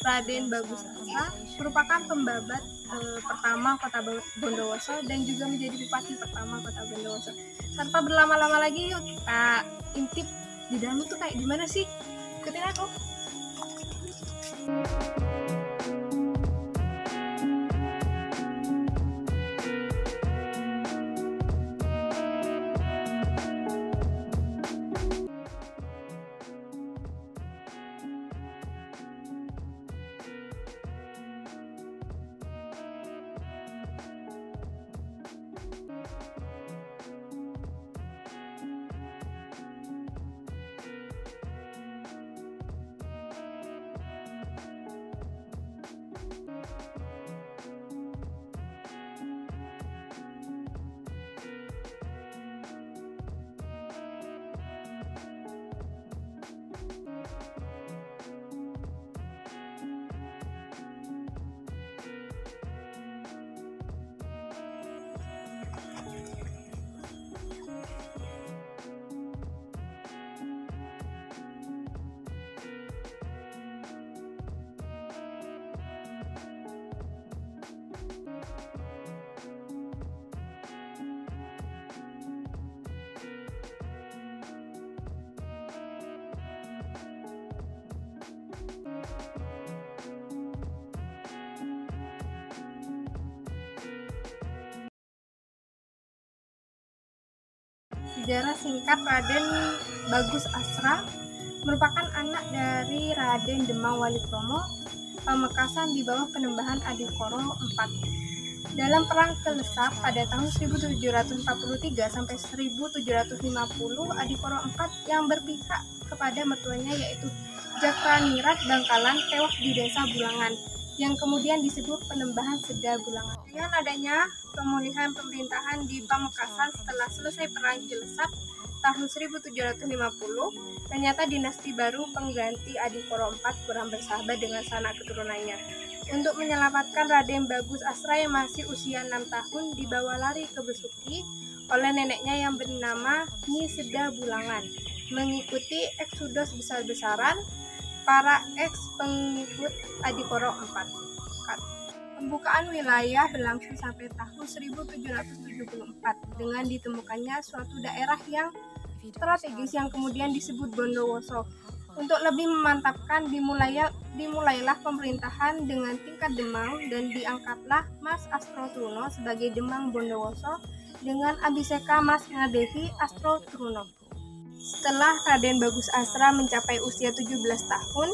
Raden Bagus Asra merupakan pembabat pertama Kota Bondowoso dan juga menjadi bupati pertama Kota Bondowoso. Tanpa berlama-lama lagi, yuk kita intip di dalam tuh kayak gimana sih? Ikutin aku. Sejarah singkat Raden Bagus Asra merupakan anak dari Raden Demang Walikromo Pamekasan di bawah penembahan Adikoro IV. Dalam perang Kelesap pada tahun 1743 sampai 1750, Adikoro IV yang berpihak kepada mertuanya yaitu Jakraningrat Bangkalan tewas di desa Bulangan yang kemudian disebut penembahan Seda Bulangan. Dengan adanya pemulihan pemerintahan di Pamekasan setelah selesai perang Kelesap tahun 1750, ternyata dinasti baru pengganti Adikoro IV kurang bersahabat dengan sanak keturunannya. Untuk menyelamatkan Raden Bagus Asra yang masih usia 6 tahun dibawa lari ke Besuki oleh neneknya yang bernama Nyi Seda Bulangan. Mengikuti eksodos besar-besaran para pengikut Adikoro IV. Pembukaan wilayah berlangsung sampai tahun 1774 dengan ditemukannya suatu daerah yang strategis yang kemudian disebut Bondowoso. Untuk lebih memantapkan dimulailah pemerintahan dengan tingkat Demang dan diangkatlah Mas Astro Truno sebagai Demang Bondowoso dengan Abhiseka Mas Ngabehi Astro Truno. Setelah Raden Bagus Asra mencapai usia 17 tahun,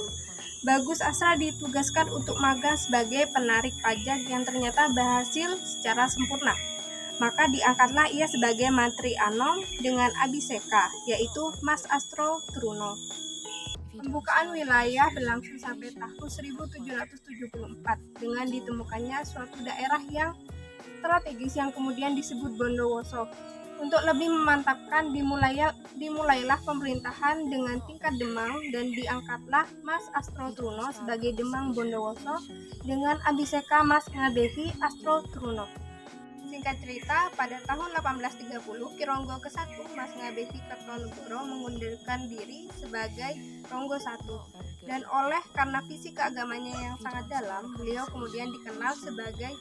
Bagus Asra ditugaskan untuk magang sebagai penarik pajak yang ternyata berhasil secara sempurna. Maka diangkatlah ia sebagai Mantri Anom dengan Abhiseka, yaitu Mas Astro Truno. Pembukaan wilayah berlangsung sampai tahun 1774 dengan ditemukannya suatu daerah yang strategis yang kemudian disebut Bondowoso. Untuk lebih memantapkan dimulailah pemerintahan dengan tingkat Demang dan diangkatlah Mas Astro Truno sebagai Demang Bondowoso dengan Abhiseka Mas Ngabehi Astro Truno. Singkat cerita, pada tahun 1830, Ki Ronggo ke-1 Mas Ngabehi Kertonegoro mengundurkan diri sebagai Ronggo I dan karena visi keagamannya yang sangat dalam, beliau kemudian dikenal sebagai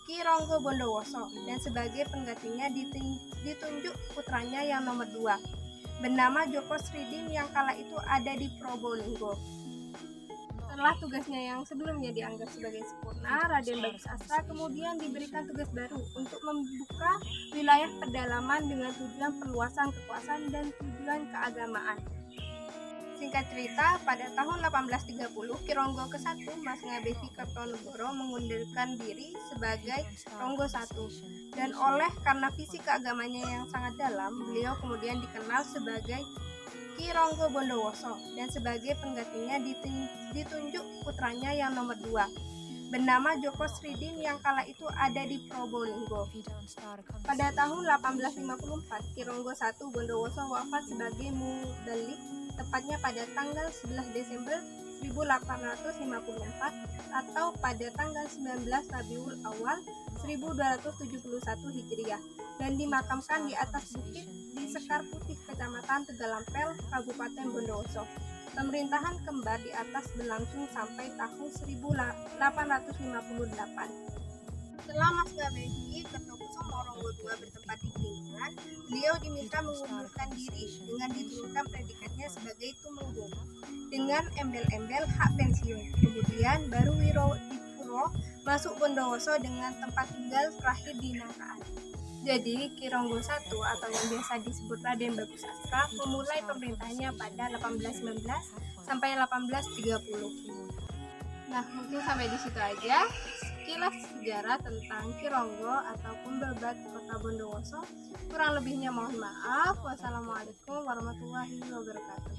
Ki Ronggo Bondowoso dan sebagai penggantinya ditunjuk putranya yang nomor 2 bernama Joko Sridin yang kala itu ada di Probolinggo. Setelah tugasnya yang sebelumnya dianggap sebagai sempurna, Raden Bagus Asra kemudian diberikan tugas baru untuk membuka wilayah pedalaman dengan tujuan perluasan kekuasaan dan tujuan keagamaan. Singkat cerita, pada tahun 1830, Ki Ronggo ke-1 Mas Ngabehi Kertonegoro mengundurkan diri sebagai Ronggo I dan karena visi keagamannya yang sangat dalam, beliau kemudian dikenal sebagai Ki Ronggo Bondowoso dan sebagai penggantinya ditunjuk putranya yang nomor 2 bernama Joko Sridin yang kala itu ada di Probolinggo. Pada tahun 1854, Ki Ronggo I Bondowoso wafat sebagai mudalik tepatnya pada tanggal 11 Desember 1854 atau pada tanggal 19 Rabiul Awal 1271 Hijriah dan dimakamkan di atas bukit di Sekar Putih, Kecamatan Tegalampel, Kabupaten Bondowoso. Pemerintahan kembar di atas berlangsung sampai tahun 1858. Setelah Mas Gabehi Kertopuso Morongo II bertempat di Kuningan, beliau diminta mengundurkan diri dengan diturunkan predikatnya sebagai tumenggung dengan embel-embel hak pensiun. Kemudian baru Wiro Dipuro masuk Bondowoso dengan tempat tinggal terakhir di Nangkaan. Jadi Ki Ronggo I atau yang biasa disebut Raden Bagus Astra memulai pemerintahannya pada 1819 sampai 1830. Nah, mungkin sampai di situ aja sekilas sejarah tentang Ki Ronggo atau Pembabat Kota Bondowoso. Kurang lebihnya mohon maaf. Wassalamualaikum warahmatullahi wabarakatuh.